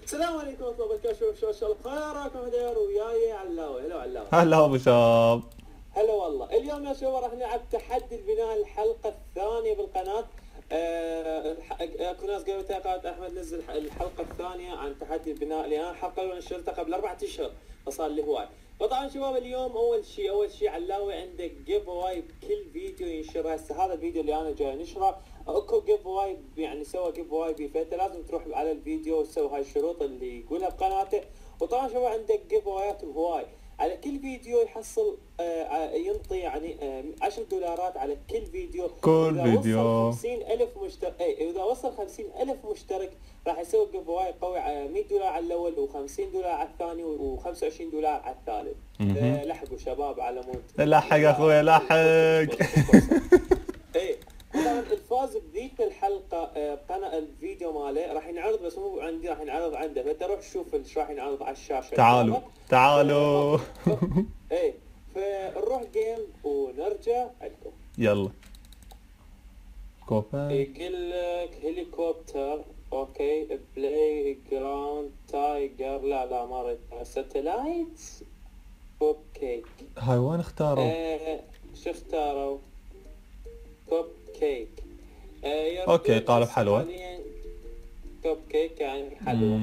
السلام عليكم ورحمة الله وبركاته. شو الله بخيركم داير وياي علاوي. هلا علاوي. هلا ابو شاب. هلا والله. اليوم يا شباب راح نلعب تحدي البناء الحلقة الثانية بالقناة. اكو ناس قالوا قالت احمد نزل الحلقة الثانية عن تحدي البناء اللي انا الحلقة اللي نشرتها قبل 4 اشهر فصار لي هواي. فطبعا شباب اليوم اول شيء علاوي عندك جيف اواي بكل فيديو ينشر. هسه هذا الفيديو اللي انا جاي نشره اكو جيف اواي، يعني سوى جيف اواي بيه، فانت لازم تروح على الفيديو وتسوي هاي الشروط اللي يقولها بقناته. وطبعا شباب عندك جيف اوايات هواي على كل فيديو يحصل ينطي يعني $10 على كل فيديو. كل واذا وصل فيديو 50,000 مشترك، اذا وصل 50,000 مشترك راح يسوي جيف اواي قوي على $100 على الاول و$50 على الثاني و$25 على الثالث. لحقوا شباب على مود. لحق اخويا لحق. ايه طبعا الفاز بذيك الحلقه قناه الفيديو ماله راح ينعرض، بس مو عندي، راح ينعرض عنده، فانت روح شوف ايش راح ينعرض على الشاشه. تعالوا ايه فنروح جيم ونرجع لكم. يلا كوبا. يقول لك هليكوبتر، اوكي، بلاي جراوند تايجر، لا ما ريت، ساتلايت، كوب كيك. هاي وين اختاروا؟ شو اختاروا؟ كوب كيك. اوكي قالب حلوة. كوب كيك يعني حلوة.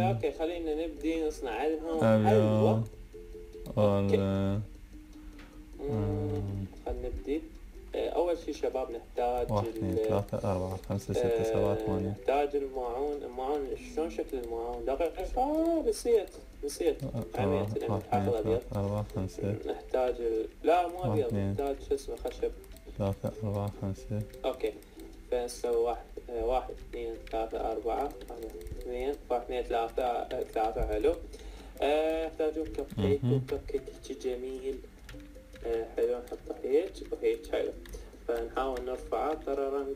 اوكي خلينا نبدي نصنع لهم حلوة. ولا خلينا نبدي. اول شي شباب نحتاج 1 2 3 4 5 6 7 8. نحتاج الماعون. شلون شكل الماعون؟ دقيقة. نسيت. عميت حاخذ ابيض. 4 5. نحتاج لا مو ابيض، نحتاج شو اسمه خشب. 3 4 5. اوكي فنسوي 1 2 3 4 2 1 2 3 حلو. نحتاجون كب كيك، وكب كيك جميل. حلو نحطه هيك وهيك. حلو فنحاول نرفعه. دررن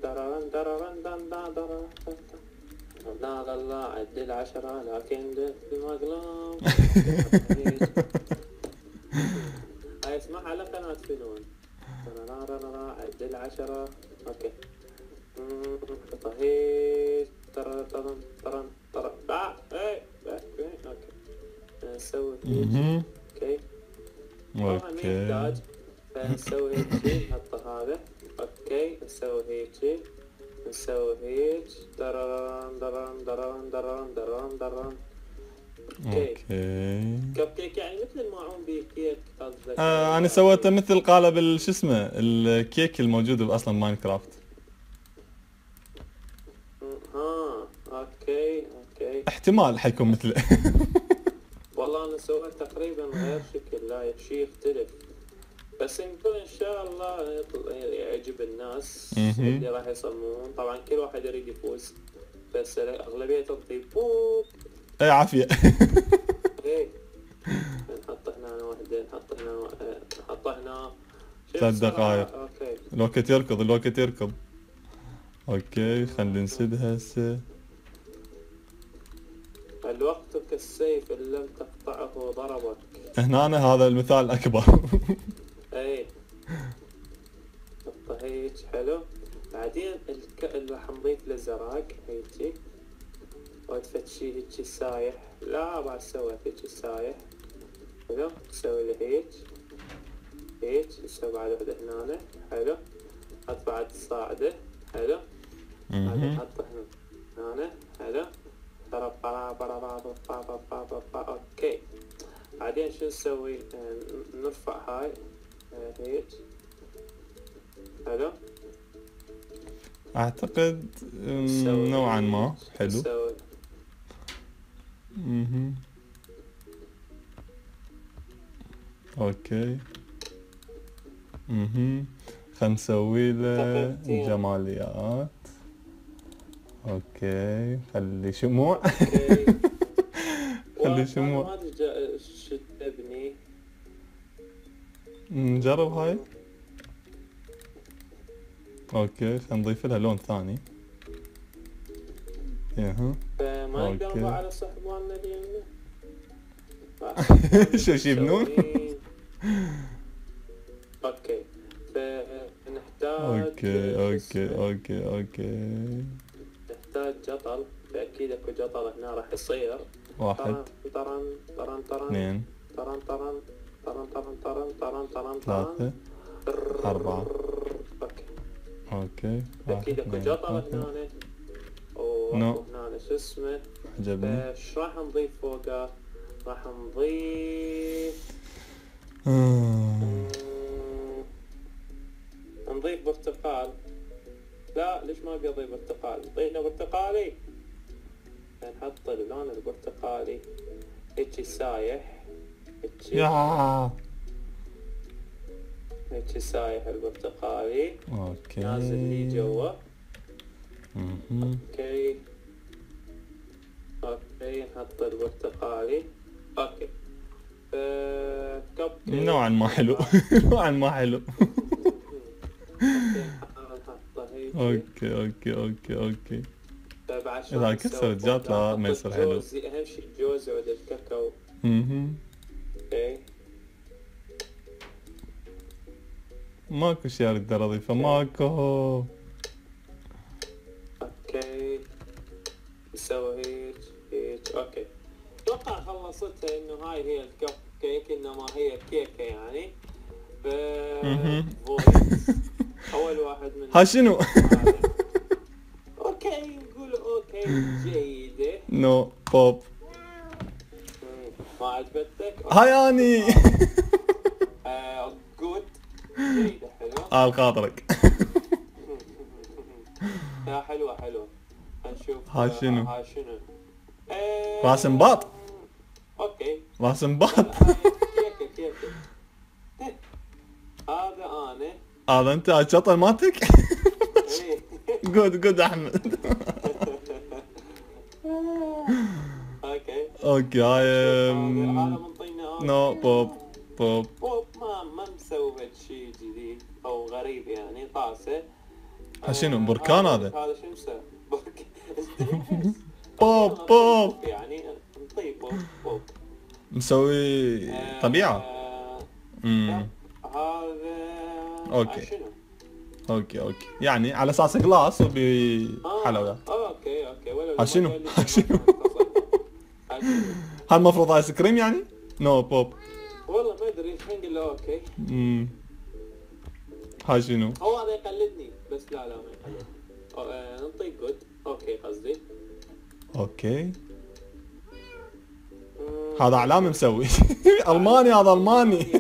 لا عدل 10 لكن المقلوب. هاي اسمعها على قناة فنون. عدل 10. اوكي نحطه هيك. طرن اوكي نسوي هيك. اوكي طبعا ما يحتاج، فنسوي هيك نحطه هذا. اوكي نسوي هيك درن. اوكي كب كيك يعني مثل الماعون بكيك قصدك؟ انا سويته مثل قالب شو اسمه الكيك الموجود باصلا ماينكرافت. اوكي احتمال حيكون مثله. والله انا سويت تقريبا غير شكل، لا شيء يختلف، بس نقول ان شاء الله يعجب الناس اللي راح يصممون. طبعا كل واحد يريد يفوز، بس اغلبيه تنطي بوب. اي عافيه. ايه نحط هنا وحده، نحط هنا 3 دقائق. اوكي الوقت يركض. اوكي خلينا نسدها هسه. الوقت كالسيف ان لم تقطعه ضربك. هنا هذا المثال الاكبر. ايه نحطه هيك. حلو بعدين اللي راح نضيف له زراق هيجي، وتفتشي هيجي سايح. لا بعد سويت هيجي سايح. حلو تسوي له هيك تسوي بعد وحده هنا. حلو حط بعد صاعده. حلو بعدين حطه هنا. حلو اوكي بعدين شو نسوي؟ نرفع هاي هيك. حلو اعتقد نوعا ما حلو. اوكي خلينا نسوي له جماليات. اوكي خلي شموع. خلي شموع. ما ادري شو تبني. نجرب هاي. اوكي خلينا نضيف لها لون ثاني. فما نقدر على صحباننا اليمين. شو يبنون؟ اوكي فنحتاج اوكي نحتاج جطل. اكيد اكو جطر هنا راح يصير. 1 طرن طرن طرن 2 طرن طرن طرن طرن طرن طرن طرن 3 4. اوكي اوكي. اكيد اكو جطر هنا. نو. هنا شو اسمه؟ عجبني. ايش راح نضيف فوقه؟ راح نضيف نضيف برتقال. لا ليش ما ابي اضيف برتقال؟ نضيف برتقالي. نحط اللون البرتقالي هيجي سايح. يا هيجي سايح البرتقالي. اوكي. نازل لي جوا. اوكي نحط البرتقالي. اوكي كب كيك. نوعا ما حلو. نوعا ما حلو. اوكي اوكي اوكي اوكي. اذا كسرت جات لا ما يصير حلو. اهم شيء الجوز وعود الكاكاو. اوكي ماكو شيء اريد اضيفه. ماكو. اوكي نسوي هيك. اوكي اتوقع خلصتها انه هاي هي الكب كيك انما هي كيكه يعني. اول واحد من ها شنو؟ اوكي نقول اوكي جيده. نو بوب. ما عجبتك؟ هاي اني. جود جيده حلو. خاطرك. لا حلوه حلوه. نشوف ها شنو؟ ها شنو؟ راس انباط. اوكي راس انباط. كيكه كيكه. هذا انا. هذا انت الشطل مالتك. إيه. جود احمد. اوكي اوكي هاي هذا منطينا. نو بوب. بوب ما مسوي شيء جديد او غريب يعني. طاسه. ها شنو بركان هذا؟ هذا شو مسوي؟ بركان. بوب يعني نطيب بوب مسوي طبيعة. هذا اوكي. شنو؟ اوكي يعني على اساس جلاس وبحلويات. اوكي ها شنو؟ ها شنو؟ هل المفروض ايس كريم يعني؟ نو بوب. والله ما ادري ايش نقول له. اوكي ها شنو؟ هو هذا يقلدني بس لا ما يقلد. نطيب جود. اوكي قصدي. اوكي هذا اعلام مسوي. الماني هذا الماني.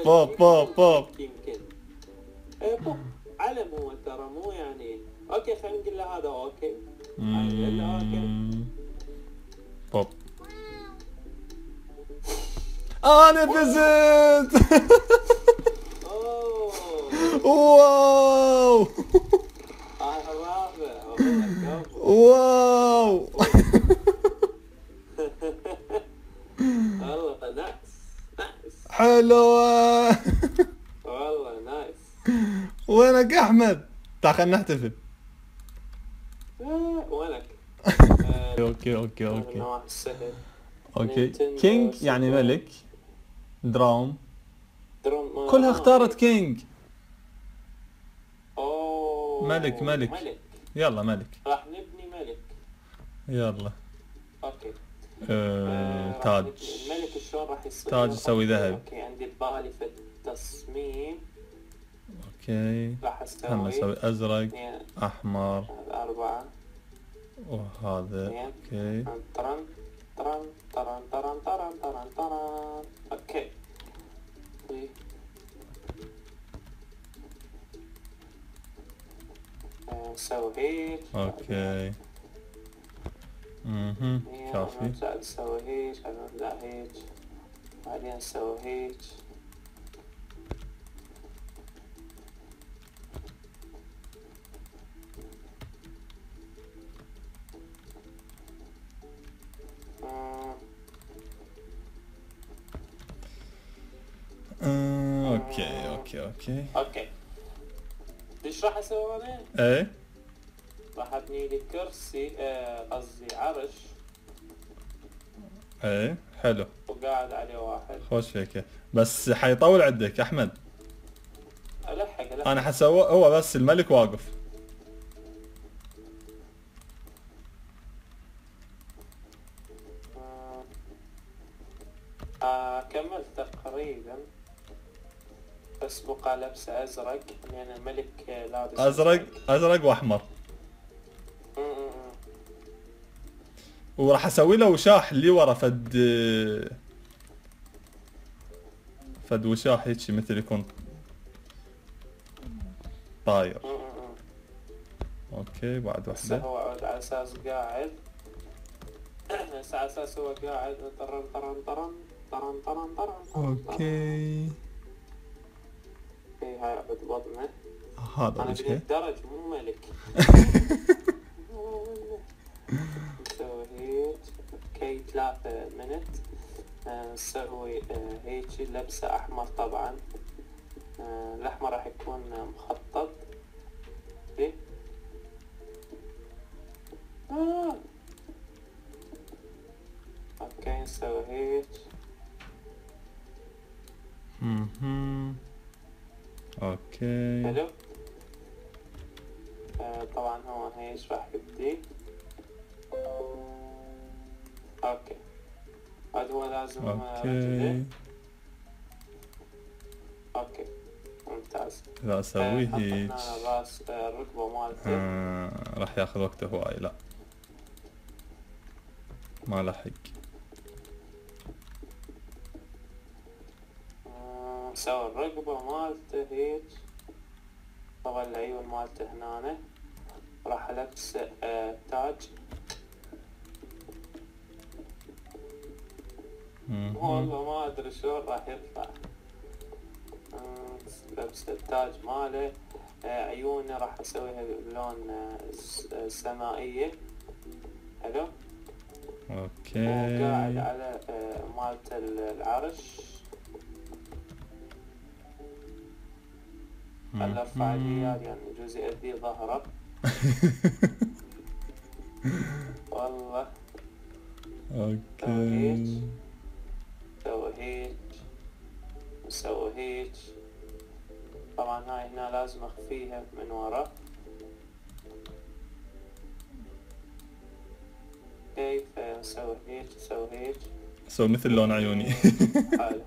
بوب يمكن بوب علم هو ترى مو يعني. اوكي خلينا نقول له هذا اوكي. بوب. انا فزت. واو واو. والله نايس حلوة. والله نايس. وينك يا احمد؟ تعال خلينا نحتفل. وينك؟ اوكي كينج يعني ملك. دراوم كلها اختارت كينج. ملك. يلا ملك. راح نبني ملك. يلا. اوكي تاج. الملك شلون راح يصير؟ تاج يسوي ذهب. اوكي عندي ببالي في التصميم. اوكي راح هم اسوي ازرق احمر 4 وهذا. اوكي طرن اوكي نسوي هيك. اوكي كافي. نسوي هيك. نبدأ هيك بعدين نسوي هيك. اوكي ايش راح اسوي انا؟ ايه راح ابني لي كرسي قصدي عرش. ايه حلو وقاعد عليه واحد. خوش فيك بس حيطول عندك احمد. الحق انا حسوي هو بس الملك واقف. كملت تقريبا، بس بقى لبسه ازرق لان الملك لابس ازرق واحمر. وراح اسوي له وشاح اللي ورا فد وشاح هيك مثل يكون طاير. اوكي بعد هسه وحده. هو على اساس قاعد، هسه على اساس هو قاعد طرن طرن طرن طرن طرن طرن. اوكي هاي عبد بطنه. هذا انا وجهه. الدرج مو ملك. نسوي هيك. اوكي 3 منت. نسوي هيك لبسه احمر طبعا. الاحمر راح يكون مخطط. اوكي. اوكي نسوي هيك. اوكي حلو. طبعا هو هيك راح يبدي. اوكي هذا هو لازم رجله. اوكي ممتاز. لا اسوي هيك راس الركبه مالته. راح ياخذ وقته هواي. لا ما لحق. نسوي الرقبة مالته هيك. طبعا العيون مالته هنا. راح البس تاج. والله ما ادري شلون راح يطلع. لبس التاج ماله. عيونه راح اسويها بلون سمائية. حلو. اوكي وقاعد على مالته العرش. على الفعاليات يعني يجوز يأذي ظهره. والله. اوكي سوي هيك وسوي هيك. طبعا هاي هنا لازم اخفيها من ورا. كيف نسوي هيك نسوي هيك. سوي مثل لون عيوني. حلو.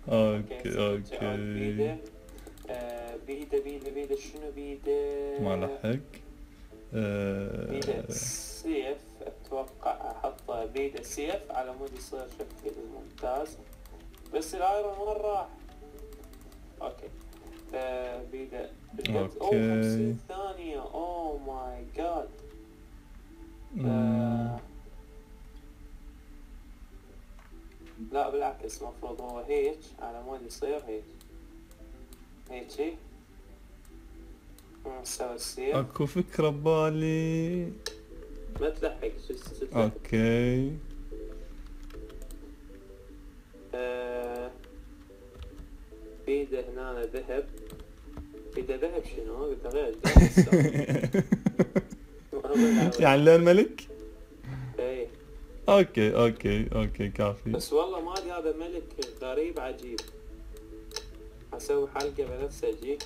اوكي بيده شنو بيده؟ ما لحق. بيده سيف. اتوقع احط بيده سيف على مود يصير شكل ممتاز. بس الايرون وين راح؟ اوكي. بيده بالقد. 50 ثانية. اوه ماي جاد. لا بالعكس المفروض هو هيك على مود يصير هيك. هيجي. نسوي السيف. اكو فكرة ببالي. ما تلحق شو اوكي. بيده هنا ذهب. بيده ذهب شنو؟ قلت غير. يعني لون ملك؟ ايه. اوكي كافي. بس والله ما ادري هذا ملك غريب عجيب. اسوي حلقة بنفسه اجي.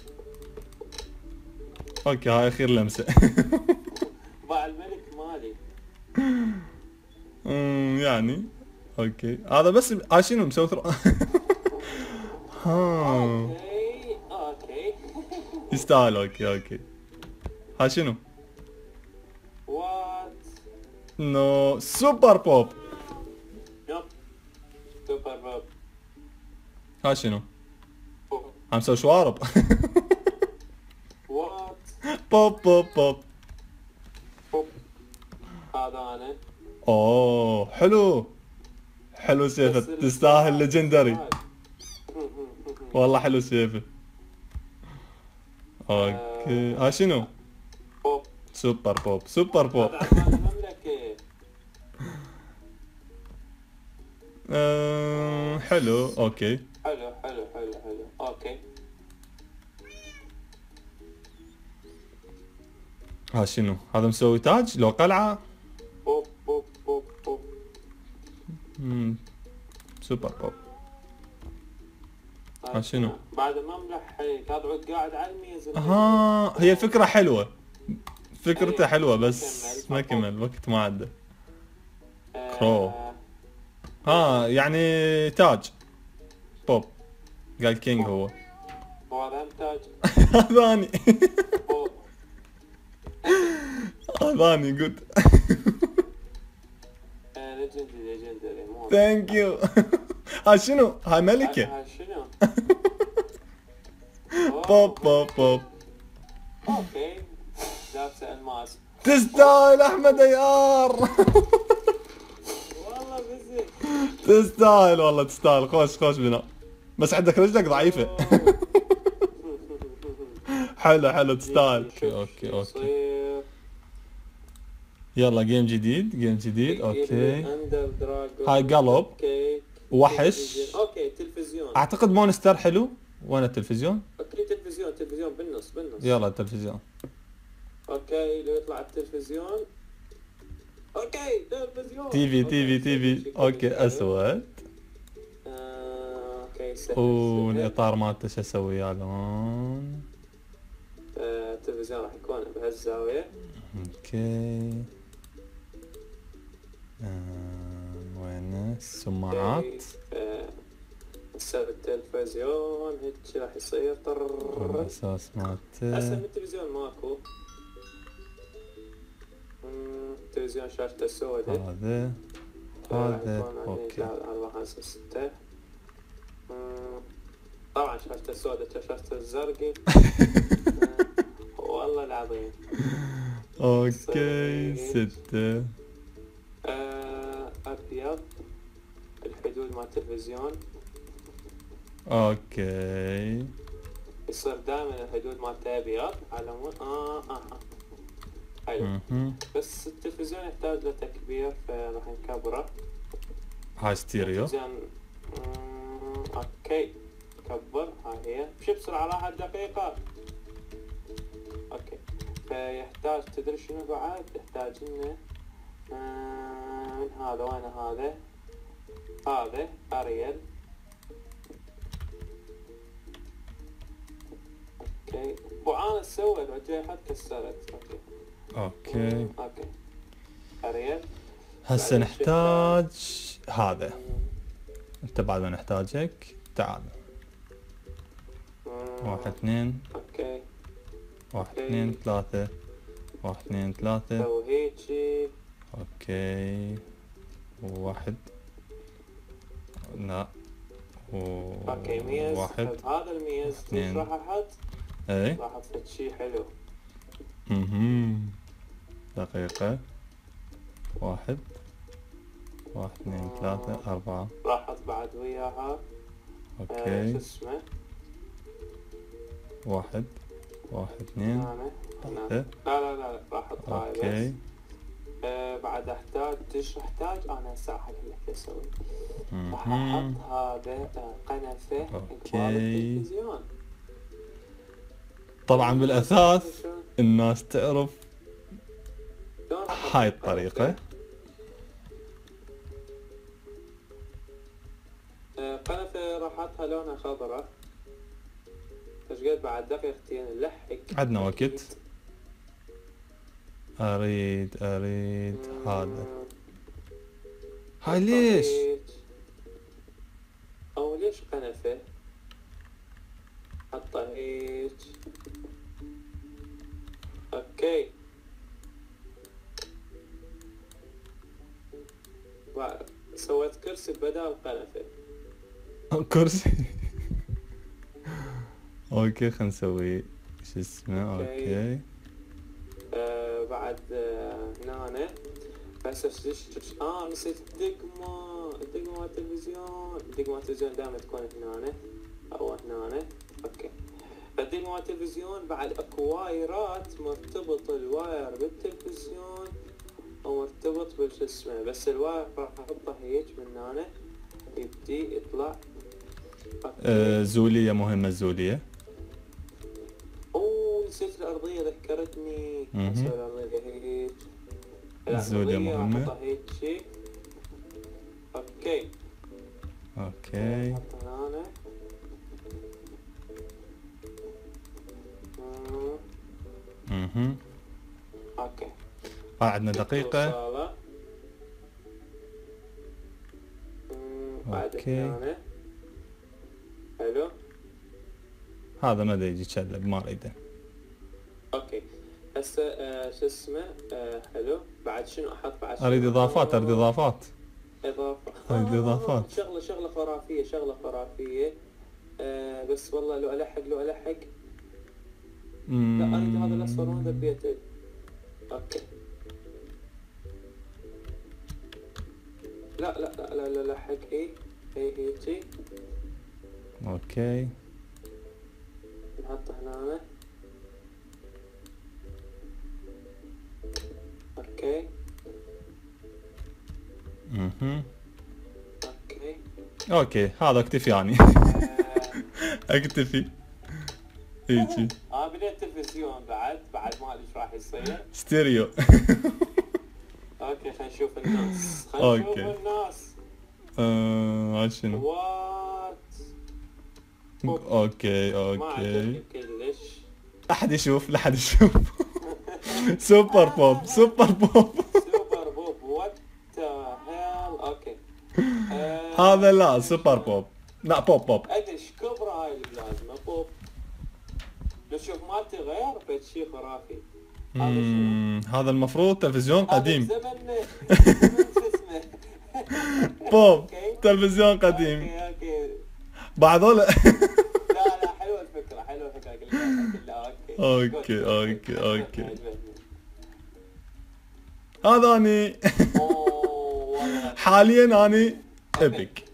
اوكي هاي اخير لمسة. باع الملك مالي. يعني اوكي هذا بس شنو مسوي اوكي يستاهل. اوكي ها شنو؟ وات نو سوبر بوب. يب سوبر بوب. ها شنو؟ عم سوي شوارب. وات بوب. هذا انا. اوه حلو سيفه. تستاهل ليجندري. والله حلو سيفه. اوكي ها شنو؟ بوب. سوبر بوب. حلو. اوكي حلو. اوكي ها شنو؟ هذا مسوي تاج لو قلعة. بوب. سوبر بوب. ها شنو؟ بعد ما املح هيك هذا قاعد على الميز. هي الفكرة حلوة. فكرته حلوة بس ما كمل وقت ما عدى. كرو. يعني تاج بوب. قال كينج هو. هذا هم تاج. هذاني. هذاني جود. ليجندري مو. ثانك يو. هاي شنو؟ هاي ملكة. هاي شنو؟ بوب بوب بوب. اوكي. لابسه الماس. تستاهل احمد ايار. والله بزين. تستاهل والله تستاهل. خوش بناء. بس عندك رجلك ضعيفة. حلو تستاهل. اوكي. يلا جيم جديد. اوكي. هاي قلب. وحش. اوكي تلفزيون. اعتقد مونستر حلو. وين التلفزيون؟ اوكي تلفزيون بالنص. يلا التلفزيون. اوكي لو يطلع التلفزيون. اوكي تلفزيون. تي في. اوكي اسود. اوكي سهل. والاطار مالته شو اسوي يا لون؟ التلفزيون راح يكون بهالزاوية. اوكي. وين السماعات؟ نسوي التلفزيون هيك راح يصير طر. الاساس مالته. هسه بالتلفزيون ماكو. التلفزيون شاشته سوداء. هذا اوكي. 4 5 6. طبعا شاشته سوداء شاشته الزرقاء. والله العظيم. اوكي 6. ابيض. الحدود مال التلفزيون. اوكي. يصير دائما الحدود مالته ابيض على مود. حلو. بس التلفزيون يحتاج له تكبير فراح نكبره. هاي ستيريو. اوكي كبر. هاي هي. مشي بسرعة راحت دقيقة. اوكي فيحتاج تدري شنو بعد؟ يحتاج لنا من هذا. وين هذا اريل. اوكي وعانة سوت وجهها كسرت. اوكي اريل. هسه نحتاج هذا. انت بعد ما نحتاجك. تعال. 1 2. اوكي 1 2 3. 1 2 3. سوي هيجي. اوكي. 1. لا. اوكي ميز. 1. هذا الميز ليش راح احط؟ اي راح احط شي حلو. دقيقة. 1 1 2 3 4. راح احط بعد وياها. اوكي. شو اسمه؟ 1 1 2 لا راح احط هاي بس. اوكي. بعد احتاج انا هسه راح اقول لك اسوي. راح احط هذا قنفة قبال التلفزيون. طبعا بالاثاث الناس تعرف هاي الطريقة. قنفة راح احطها لونها خضراء. ايش قد بعد دقيقتين نلحق. عندنا وقت. اريد هذا. هاي ليش؟ او ليش قنفة؟ حطها هيك. اوكي سويت كرسي بدل قنفة. كرسي. اوكي خلينا نسوي شو اسمه. اوكي بعد هنا بس نسيت الدقمة التلفزيون دائما تكون هنا او هنا. اوكي الدقمة مال التلفزيون بعد اكو وايرات مرتبط الواير بالتلفزيون او مرتبط بالشو اسمه. بس الواير راح احطه هيك من هنا يبدي يطلع. زولية مهمة الزولية. نسيت الأرضية ذكرتني. نسوي الأرضية هيك. الزولية مهمة. أحطها هيك شي. اوكي هنا. اوكي. عندنا دقيقة. بعد اوكي هنا حلو. هذا ما يجي يتشلب ما اريده. اوكي هسه شو اسمه حلو. بعد شنو احط بعد؟ اريد اضافات اريد اضافات اضافه. اريد اضافات. شغله خرافيه شغله خرافيه. بس والله لو الحق لا اريد هذا الاصفر وهذا بيته. اوكي لا حق ايه هيجي. اوكي نحطه هنا. اوكي اوكي اوكي هذا اكتفي يعني. اكتفي هيجي. بديت تلفزيون بعد ما ادري ايش راح يصير. ستيريو. اوكي خلينا نشوف الناس. هاي شنو؟ وات اوكي ما عجبني كلش. لا حد يشوف. سوبر بوب سوبر بوب وات ذا هيل. اوكي هذا لا سوبر بوب لا بوب ادري ايش كبره هاي اللازمه بوب. لو شوف مالتي غير بيت شي خرافي. هذا المفروض تلفزيون قديم. زمن شو اسمه بوب تلفزيون قديم. اوكي بعد هذول. لا حلوه الفكره كلها. اوكي هذا اني حاليا اني ابيك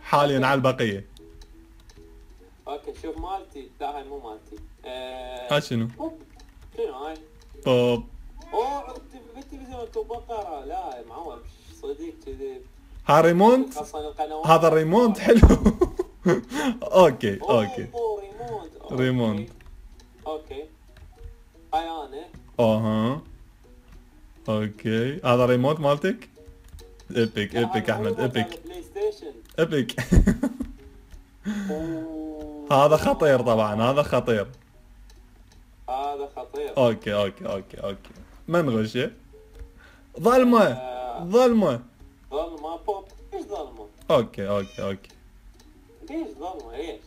حاليا على البقيه. اوكي شوف مالتي. لا هاي مو مالتي. هاي شنو هاي؟ بوب. اوه بالتلفزيون بقره. لا معود صديق كذي. ها ريموند. هذا الريموند حلو. اوكي ريموند. اوكي هاي انا. اوكي هذا ريموت مالتك. ايبك احمد ايبك. بلاي ستيشن ايبك. هذا خطير طبعا هذا خطير. اوكي ما نغشه. ظلمه بوب. ايش ظلمه؟ اوكي ليش ظلمه ليش؟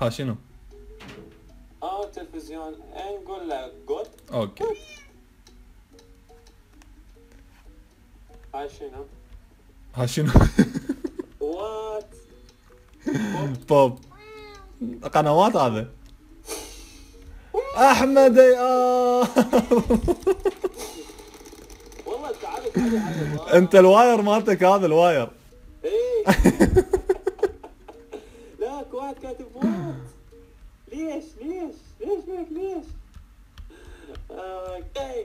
هاي شنو؟ تلفزيون نقول له جود. اوكي هاي شنو؟ وات بوب قنوات هذا. احمد والله تعال انت الواير مالتك هذا الواير. ايه لا واحد كاتب وات. ليش اوكي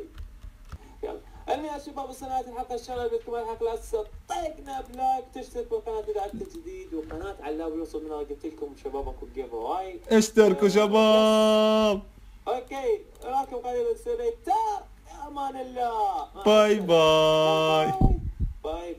يلا. اني يا شباب وصلنا الحلقه. ان شاء الله عجبتكم الحلقه. لا تنسوا طقنا بلايك تشترك بالقناه اذا عندك جديد. وقناه علاوي يوصل منها قلت لكم شباب اكو جيف اواي. اشتركوا شباب. اوكي اراكم قريبا. سلام امان الله. باي باي. باي